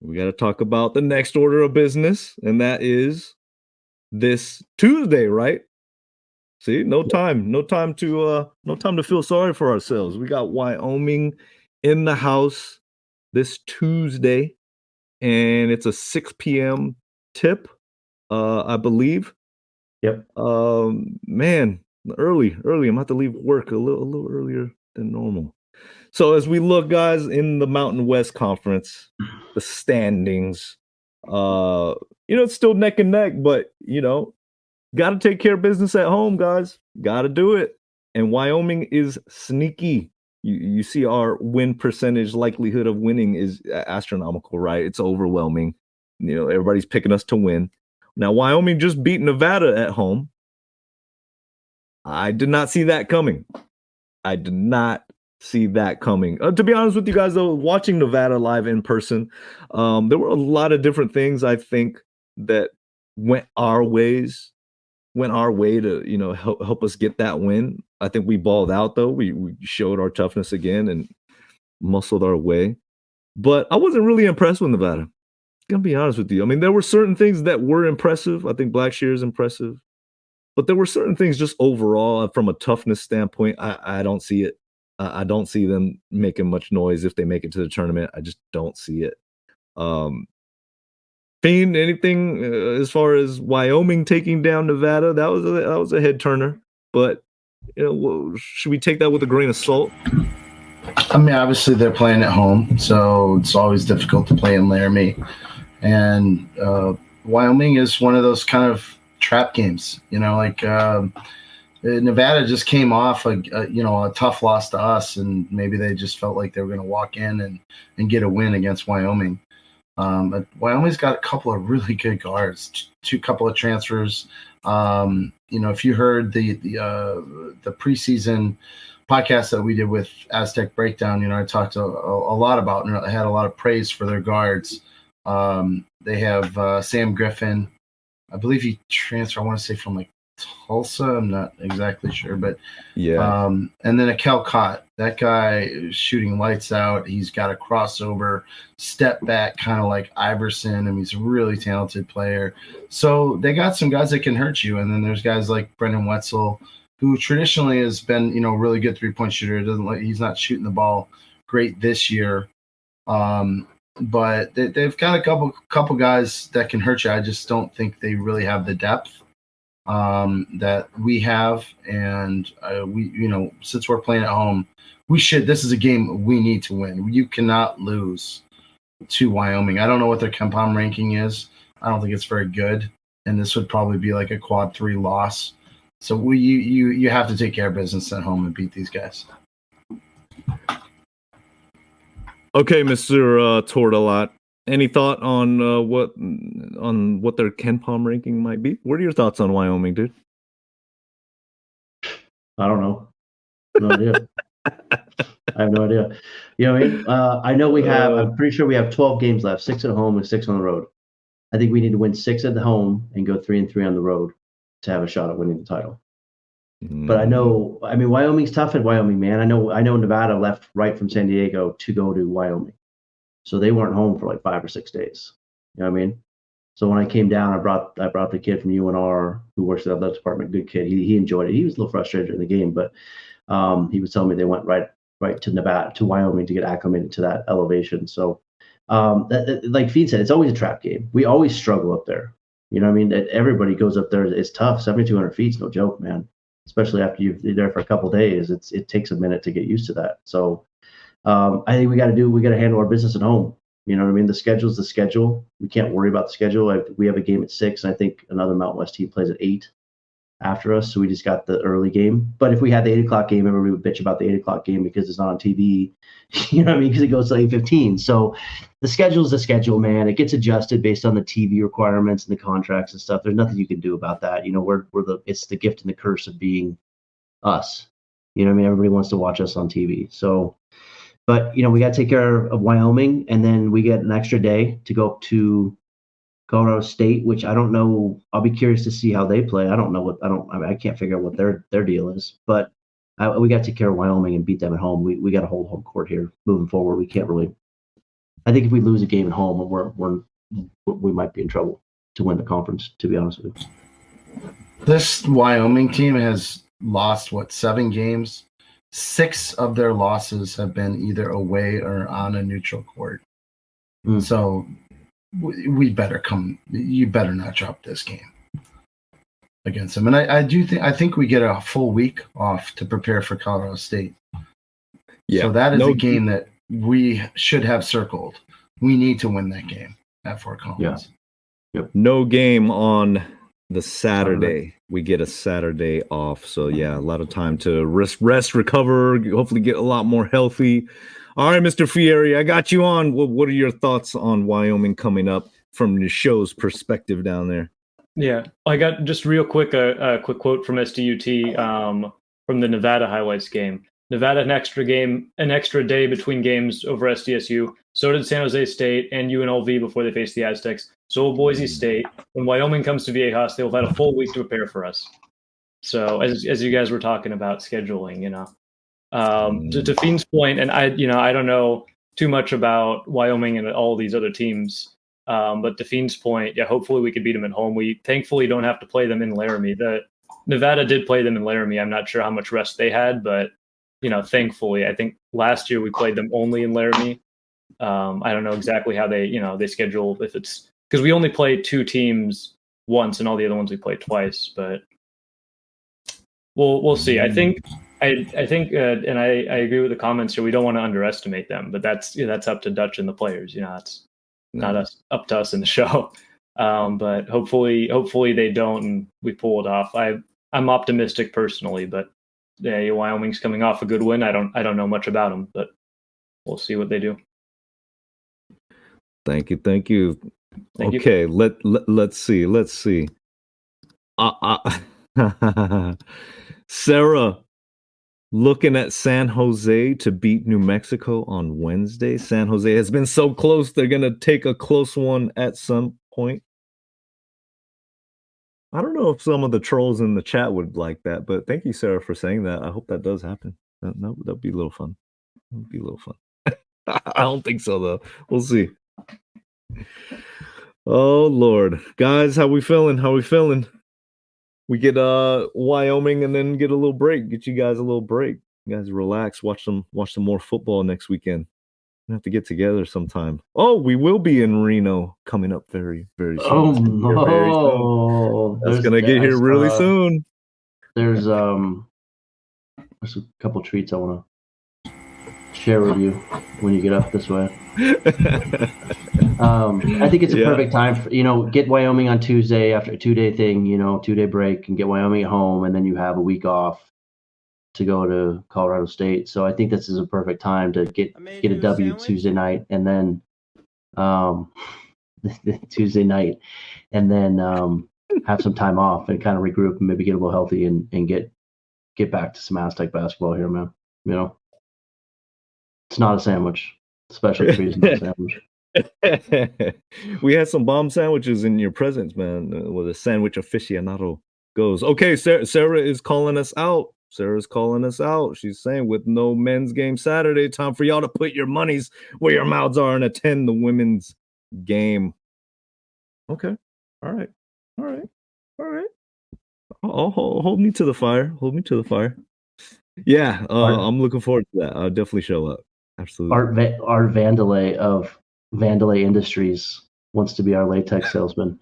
we got to talk about the next order of business, and that is this Tuesday, right? See, no time to feel sorry for ourselves. We got Wyoming in the house this Tuesday, and it's a 6 p.m. tip, I believe. Yep. Man, early. I'm gonna have to leave work a little earlier than normal. So as we look, guys, in the Mountain West Conference, the standings, it's still neck and neck, but got to take care of business at home, guys. Got to do it. And Wyoming is sneaky. You see our win percentage, likelihood of winning is astronomical, right? It's overwhelming. Everybody's picking us to win. Now, Wyoming just beat Nevada at home. I did not see that coming. To be honest with you guys, though, watching Nevada live in person, there were a lot of different things I think that went our way to help us get that win. I think we balled out, though. We showed our toughness again and muscled our way. But I wasn't really impressed with Nevada. Gonna be honest with you. I mean, there were certain things that were impressive. I think Blackshear is impressive. But there were certain things just overall from a toughness standpoint, I don't see it. I don't see them making much noise if they make it to the tournament. I just don't see it. Fiend, anything as far as Wyoming taking down Nevada? That was a head turner. But should we take that with a grain of salt? I mean, obviously they're playing at home, so it's always difficult to play in Laramie. And Wyoming is one of those kind of trap games, Nevada just came off a tough loss to us, and maybe they just felt like they were going to walk in and get a win against Wyoming. But Wyoming's got a couple of really good guards, couple of transfers. If you heard the preseason podcast that we did with Aztec Breakdown, I talked a lot about and I had a lot of praise for their guards. They have Sam Griffin. I believe he transferred, I want to say, from Tulsa. I'm not exactly sure, but yeah. And then Akel Cott. That guy is shooting lights out. He's got a crossover, step back, kind of like Iverson, and he's a really talented player. So they got some guys that can hurt you. And then there's guys like Brendan Wetzel, who traditionally has been, really good 3-point shooter. He's not shooting the ball great this year. But they've got a couple guys that can hurt you. I just don't think they really have the depth that we have. And we, since we're playing at home, this is a game we need to win. You cannot lose to Wyoming. I don't know what their KenPom ranking is. I don't think it's very good. And this would probably be like a quad 3 loss. So you have to take care of business at home and beat these guys. Okay, Mr. Tortolot. Any thought on what their KenPom ranking might be? What are your thoughts on Wyoming, dude? I don't know. No idea. I have no idea. I know we have. I'm pretty sure we have 12 games left. 6 at home and 6 on the road. I think we need to win 6 at the home and go 3-3 on the road to have a shot at winning the title. But Wyoming's tough at Wyoming, man. I know Nevada left right from San Diego to go to Wyoming. So they weren't home for like 5 or 6 days. You know what I mean? So when I came down, I brought the kid from UNR who works at that department. Good kid. He enjoyed it. He was a little frustrated in the game, but he was telling me they went right to Nevada, to Wyoming to get acclimated to that elevation. So like Feed said, it's always a trap game. We always struggle up there. You know what I mean? Everybody goes up there. It's tough. 7,200 feet is no joke, man. Especially after you've been there for a couple of days, it takes a minute to get used to that. So I think we got to handle our business at home. You know what I mean? The schedule's the schedule. We can't worry about the schedule. We have a game at 6, and I think another Mountain West team plays at 8 after us. So we just got the early game. But if we had the 8 o'clock game, everybody would bitch about the 8 o'clock game because it's not on TV. You know what I mean? Because it goes to 8:15. So the schedule's the schedule, man. It gets adjusted based on the TV requirements and the contracts and stuff. There's nothing you can do about that. It's the gift and the curse of being us. You know what I mean? Everybody wants to watch us on TV. So, but we got to take care of Wyoming, and then we get an extra day to go up to Colorado State, which I don't know. I'll be curious to see how they play. I can't figure out what their deal is, but we got to take care of Wyoming and beat them at home. We got to hold home court here moving forward. We can't really I think if we lose a game at home, we might be in trouble to win the conference. To be honest with you, This Wyoming team has lost 7 games. 6 of their losses have been either away or on a neutral court. So we better come. You better not drop this game against them. And I think we get a full week off to prepare for Colorado State. Yeah. So that is a game that we should have circled. We need to win that game at Fort Collins. Yeah. Yep. No game on the Saturday. We get a Saturday off. So yeah, a lot of time to rest, recover, hopefully get a lot more healthy. All right, Mr. Fieri, I got you on. What are your thoughts on Wyoming coming up from the show's perspective down there? Yeah, I got just real quick a quick quote from SDUT from the Nevada highlights game. Nevada an extra day between games over SDSU. So did San Jose State and UNLV before they faced the Aztecs. So will Boise State. When Wyoming comes to Viejas, they'll have had a full week to prepare for us. So as you guys were talking about scheduling, to Fiend's point, and I don't know too much about Wyoming and all these other teams, but to Fiend's point, yeah, hopefully we could beat them at home. We thankfully don't have to play them in Laramie. The Nevada did play them in Laramie. I'm not sure how much rest they had, but thankfully, I think last year we played them only in Laramie. I don't know exactly how they schedule, if it's because we only play 2 teams once and all the other ones we play twice, but we'll see. I think, and I agree with the comments here. We don't want to underestimate them, but that's up to Dutch and the players. It's not up to us in the show. But hopefully they don't and we pull it off. I'm optimistic personally, but yeah, Wyoming's coming off a good win. I don't know much about them, but we'll see what they do. Thank you. Thank you. Okay, let's see. Sarah, looking at San Jose to beat New Mexico on Wednesday. San Jose has been so close. They're going to take a close one at some point. I don't know if some of the trolls in the chat would like that, but thank you, Sarah, for saying that. I hope that does happen. That'd be a little fun. I don't think so, though. We'll see. Oh, Lord. Guys, how we feeling? We get Wyoming and then get a little break. Get you guys a little break. You guys relax. Watch some more football next weekend. We have to get together sometime. Oh, we will be in Reno coming up very, very soon. Oh no, that's gonna get here really soon. There's a couple treats I want to share with you when you get up this way. I think it's a perfect time for, get Wyoming on Tuesday after a 2-day thing, 2-day break, and get Wyoming at home, and then you have a week off to go to Colorado State. So I think this is a perfect time to get a W Tuesday night, and then Tuesday night, and then have some time off and kind of regroup and maybe get a little healthy and get back to some Aztec basketball here, man. It's not a sandwich. Special trees, not a sandwich. We had some bomb sandwiches in your presence, man. With a sandwich aficionado goes. Okay, Sarah is calling us out. Sarah's calling us out. She's saying, with no men's game Saturday, time for y'all to put your monies where your mouths are and attend the women's game. Okay. All right. Oh, hold me to the fire. Yeah, I'm looking forward to that. I'll definitely show up. Absolutely. Art Vandalay of Vandalay Industries wants to be our latex salesman.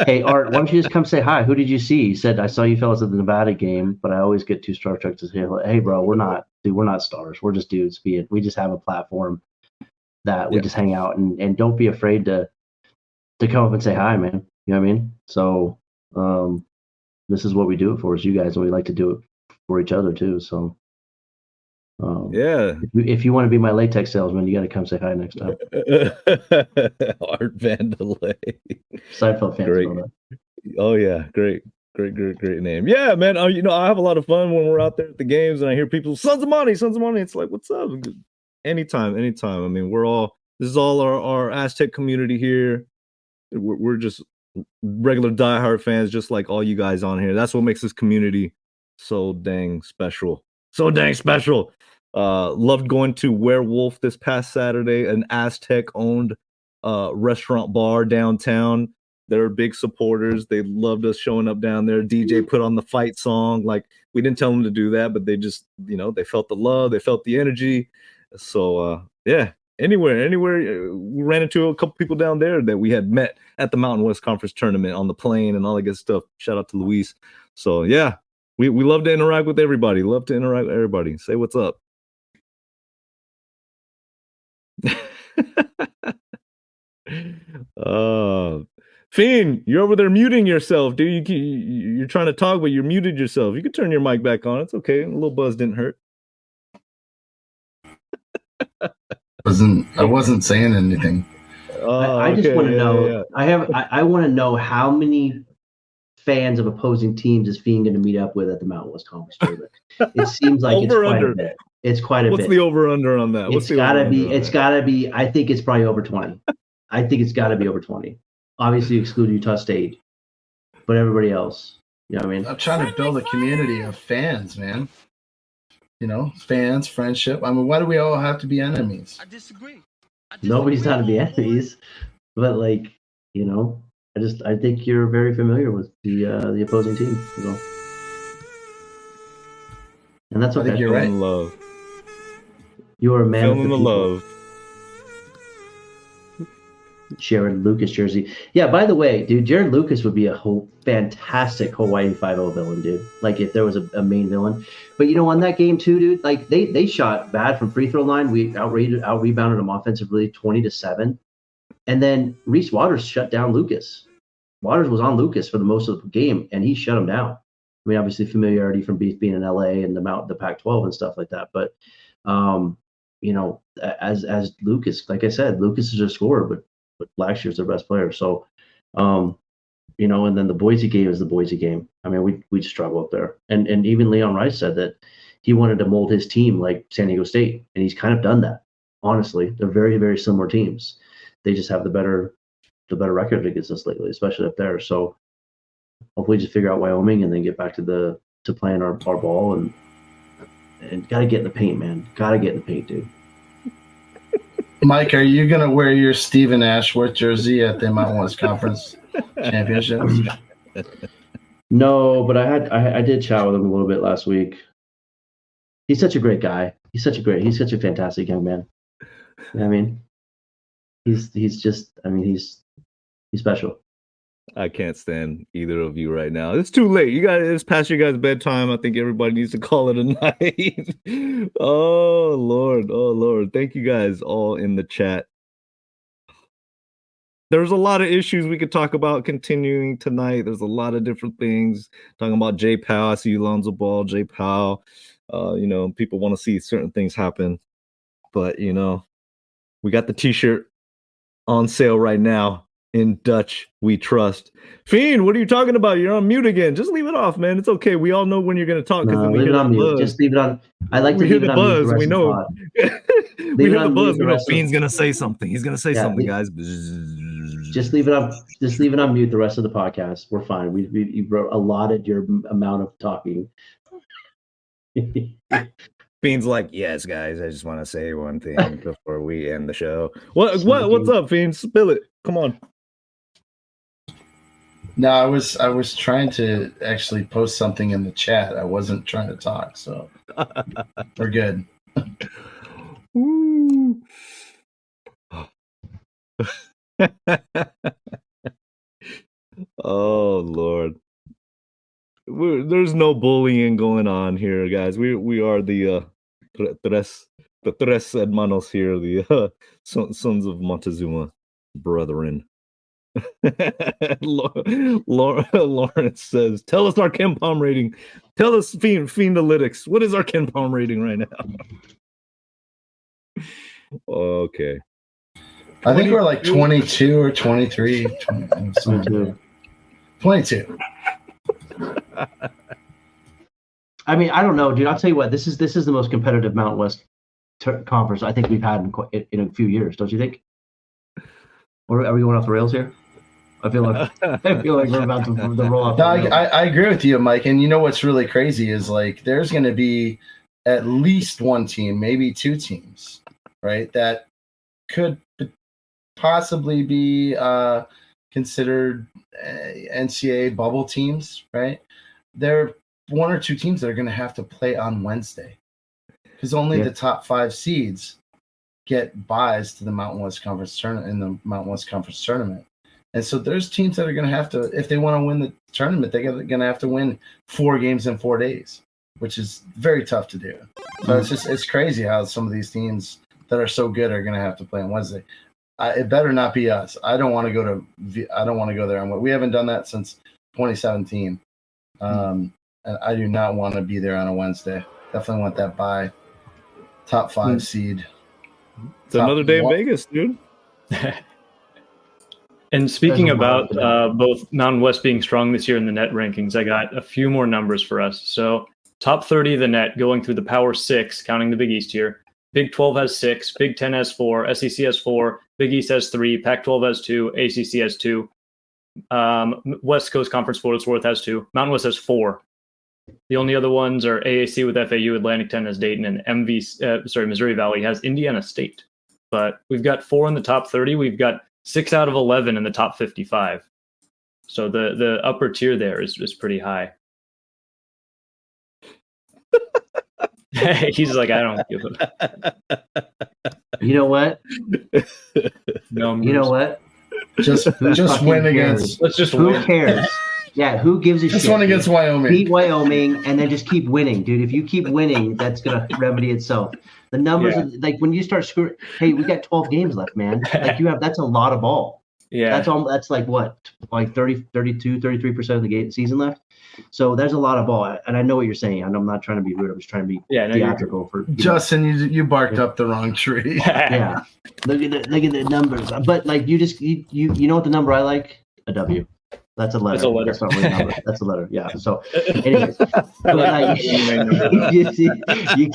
Hey, Art, why don't you just come say hi? Who did you see? He said, I saw you fellas at the Nevada game, but I always get too starstruck to say, hey, bro, we're not stars. We're just dudes. We just have a platform that we just hang out and don't be afraid to come up and say hi, man. You know what I mean? So this is what we do it for, is you guys, and we like to do it for each other too. So if you want to be my latex salesman, you got to come say hi next time. Art Vandalay. Seinfeld fans great. know that. Oh yeah, great name. Yeah, man. I have a lot of fun when we're out there at the games and I hear people, sons of money. It's like, what's up? Anytime. I mean, this is all our Aztec community here. We're just regular diehard fans, just like all you guys on here. That's what makes this community so dang special. Loved going to Werewolf this past Saturday, an Aztec owned restaurant bar downtown. They're big supporters. They loved us showing up down there. DJ put on the fight song. Like, we didn't tell them to do that, but they just, they felt the love, they felt the energy. So yeah, anywhere, we ran into a couple people down there that we had met at the Mountain West Conference tournament on the plane and all that good stuff. Shout out to Luis. So yeah, we love to interact with everybody. Love to interact with everybody. Say what's up. Fiend, you're over there muting yourself, dude. You're trying to talk, but you're muted yourself. You can turn your mic back on. It's okay. A little buzz didn't hurt. I wasn't saying anything. I just want to know. Yeah. I want to know how many fans of opposing teams is Fiend going to meet up with at the Mountain West Conference tournament. It seems like it's quite a bit. It's quite a bit. What's the over/under on that? It's gotta be. I think it's probably over 20. I think it's got to be over 20. Obviously, exclude Utah State, but everybody else. You know what I mean? I'm trying to build a community of fans, man. Fans, friendship. I mean, why do we all have to be enemies? I disagree. Nobody's trying to be enemies, but I think you're very familiar with the opposing team, and that's okay. I think you're right. Love. You are a man of the people. Love. Jared Lucas jersey. Yeah, by the way, dude, Jared Lucas would be a fantastic Hawaii 5-0 villain, dude. Like, if there was a main villain. But, on that game, too, dude, like, they shot bad from free throw line. We out-rebounded them offensively 20-7. And then Reese Waters shut down Lucas. Waters was on Lucas for the most of the game, and he shut him down. I mean, obviously, familiarity from being in LA and the Pac-12 and stuff like that. But, as Lucas, like I said, Lucas is a scorer, but last year's their best player. So, and then the Boise game is the Boise game. I mean, we struggle up there. And even Leon Rice said that he wanted to mold his team like San Diego State, and he's kind of done that. Honestly, they're very, very similar teams. They just have the better record against us lately, especially up there. So hopefully just figure out Wyoming and then get back to playing our ball and got to get in the paint, man. Got to get in the paint, dude. Mike, are you going to wear your Stephen Ashworth jersey at the Mountain West Conference Championships? No, but I did chat with him a little bit last week. He's such a great guy. He's such a fantastic young man. You know what I mean? He's special. I can't stand either of you right now. It's too late. It's past your guys' bedtime. I think everybody needs to call it a night. Oh Lord. Thank you guys all in the chat. There's a lot of issues we could talk about continuing tonight. There's a lot of different things. Talking about Jay Powell. I see you, Lonzo Ball, Jay Powell. People want to see certain things happen. But, we got the t-shirt on sale right now. In Dutch, we trust. Fiend, what are you talking about? You're on mute again. Just leave it off, man. It's okay. We all know when you're going to talk. No, leave it on mute. Just leave it on. I like to leave it on mute. We know. We hear the buzz. We know Fiend's going to say something. He's going to say something, guys. Just leave it on. Just leave it on mute the rest of the podcast. We're fine. We allotted your amount of talking. Fiend's like, yes, guys. I just want to say one thing before we end the show. What's up, Fiend? Spill it. Come on. No, I was trying to actually post something in the chat. I wasn't trying to talk, so we're good. Oh Lord. There's no bullying going on here, guys. We are the tres hermanos here, the sons of Montezuma, brethren. Lawrence says, tell us our KenPom rating. Tell us, Fiendalytics, what is our KenPom rating right now? Okay. I think we're like 22 or 23. 22. I mean, I don't know, dude. I'll tell you what. This is the most competitive Mountain West conference I think we've had in a few years. Don't you think? Or are we going off the rails here? I feel like we're about to roll off. No, I agree with you, Mike. And you know what's really crazy is like there's going to be at least one team, maybe two teams, right? That could possibly be considered NCAA bubble teams, right? There are one or two teams that are going to have to play on Wednesday because only the top 5 seeds get buys to the Mountain West Conference tournament in the Mountain West Conference tournament. And so there's teams that are going to have to, if they want to win the tournament, they're going to have to win 4 games in 4 days, which is very tough to do. So it's crazy how some of these teams that are so good are going to have to play on Wednesday. It better not be us. I don't want to go there. We haven't done that since 2017. And I do not want to be there on a Wednesday. Definitely want that bye. Top 5 seed. It's another day in Vegas, dude. And speaking about both Mountain West being strong this year in the net rankings, I got a few more numbers for us. So top 30 of the net going through the Power 6, counting the Big East here. Big 12 has 6, Big 10 has 4, SEC has 4, Big East has 3, Pac-12 has 2, ACC has 2, West Coast Conference for what it's worth has 2, Mountain West has 4. The only other ones are AAC with FAU, Atlantic 10 has Dayton, and Missouri Valley has Indiana State. But we've got 4 in the top 30. We've got 6 out of 11 in the top 55. So the upper tier there is pretty high. He's like, I don't give a. You know what? No, you know what? Just win against. Let's just who win. cares? Yeah, who gives a shit? Just win against Wyoming. Beat Wyoming, and then just keep winning, dude. If you keep winning, that's gonna remedy itself. The numbers, are, like when you start screwing. Hey, we got 12 games left, man. Like that's a lot of ball. Yeah, that's like what, like 30, 32, 33% of the season left. So there's a lot of ball, and I know what you're saying. And I'm not trying to be rude. I'm just trying to be theatrical. For Justin, you barked up the wrong tree. Yeah, look at the numbers. But like you know what the number I like? A W. That's a letter. That's a letter. That's not really a number. That's a letter. Yeah. So, anyways, like, you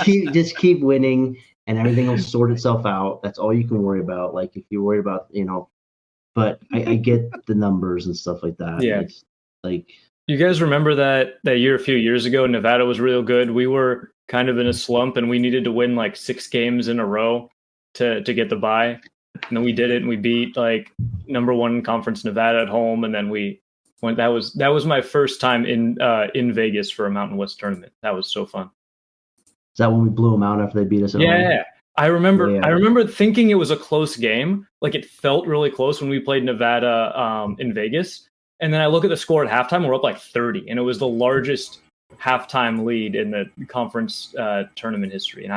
keep winning, and everything will sort itself out. That's all you can worry about. Like if you worry about, but I get the numbers and stuff like that. Yeah. It's like. You guys remember that year a few years ago? Nevada was real good. We were kind of in a slump, and we needed to win like 6 games in a row to get the bye. And then we did it, and we beat like number 1 conference Nevada at home, and then we went. That was my first time in Vegas for a Mountain West tournament. That was so fun. Is that when we blew them out after they beat us at home? Yeah. I remember thinking it was a close game. Like it felt really close when we played Nevada in Vegas. And then I look at the score at halftime, we're up like 30, and it was the largest halftime lead in the conference tournament history. And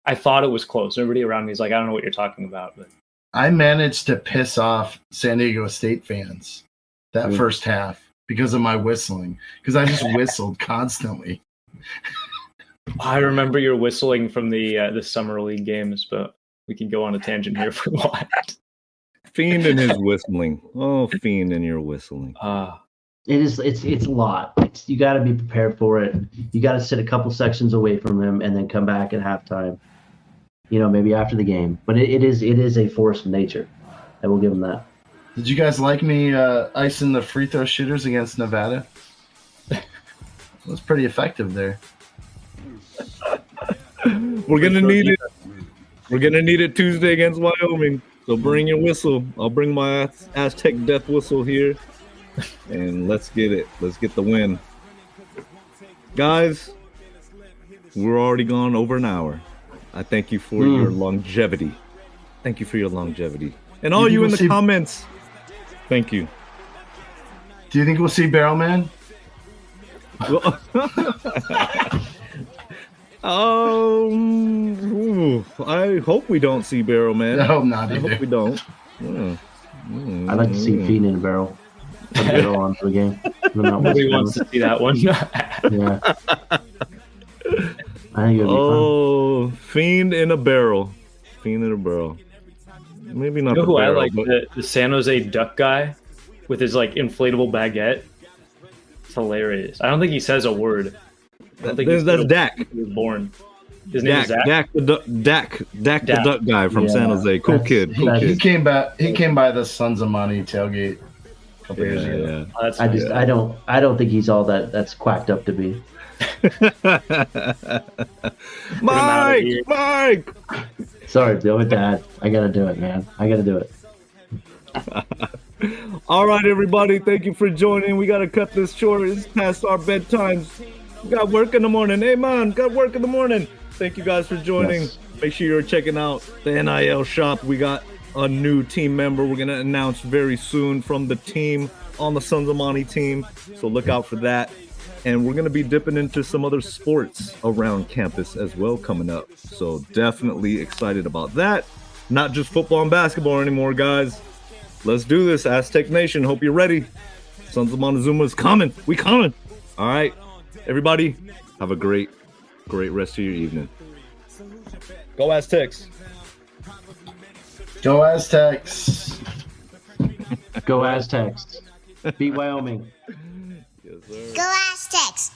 I thought it was close. Everybody around me is like, I don't know what you're talking about. But I managed to piss off San Diego State fans that first half because of my whistling, because I just whistled constantly. I remember your whistling from the summer league games, but we can go on a tangent here for a while. Fiend and his whistling. Oh, Fiend and your whistling. It's a lot. You got to be prepared for it. You got to sit a couple sections away from him and then come back at halftime. Maybe after the game. But it is a force of nature. I will give him that. Did you guys like me icing the free throw shooters against Nevada? It was pretty effective there. We're gonna need it. We're gonna need it Tuesday against Wyoming. So bring your whistle. I'll bring my Aztec death whistle here. And let's get it. Let's get the win. Guys, we're already gone over an hour. I thank you for your longevity. Thank you for your longevity. And all you in the comments, thank you. Do you think we'll see Barrel Man? I hope we don't see Barrel Man. I hope not. I hope we don't. I'd like to see Fiend in a barrel. On for the game. Nobody wants to see that one. Yeah. I think it'll be fun. Fiend in a barrel. Fiend in a barrel. Maybe not. Who barrel, I like? The San Jose Duck guy with his like inflatable baguette. It's hilarious. I don't think he says a word. That's Dak. He was born. His name is Zach. Dak the duck guy from San Jose. Cool kid. He came by the Sons of Money tailgate a couple years ago. I don't think he's all that's quacked up to be. Mike, Mike. Sorry, do it, Dad. I gotta do it, man. I gotta do it. All right, everybody. Thank you for joining. We gotta cut this short. It's past our bedtimes. We got work in the morning. Hey, man, got work in the morning. Thank you guys for joining. Yes. Make sure you're checking out the NIL shop. We got a new team member we're gonna announce very soon from the team on the Sons of Monty team. So look out for that. And we're gonna be dipping into some other sports around campus as well coming up. So definitely excited about that. Not just football and basketball anymore, guys. Let's do this, Aztec Nation. Hope you're ready. Sons of Montezuma is coming. We coming. All right, everybody, have a great rest of your evening. Go Aztecs. Go Aztecs. Go Aztecs. Beat Wyoming. Yes, sir. Go Aztecs!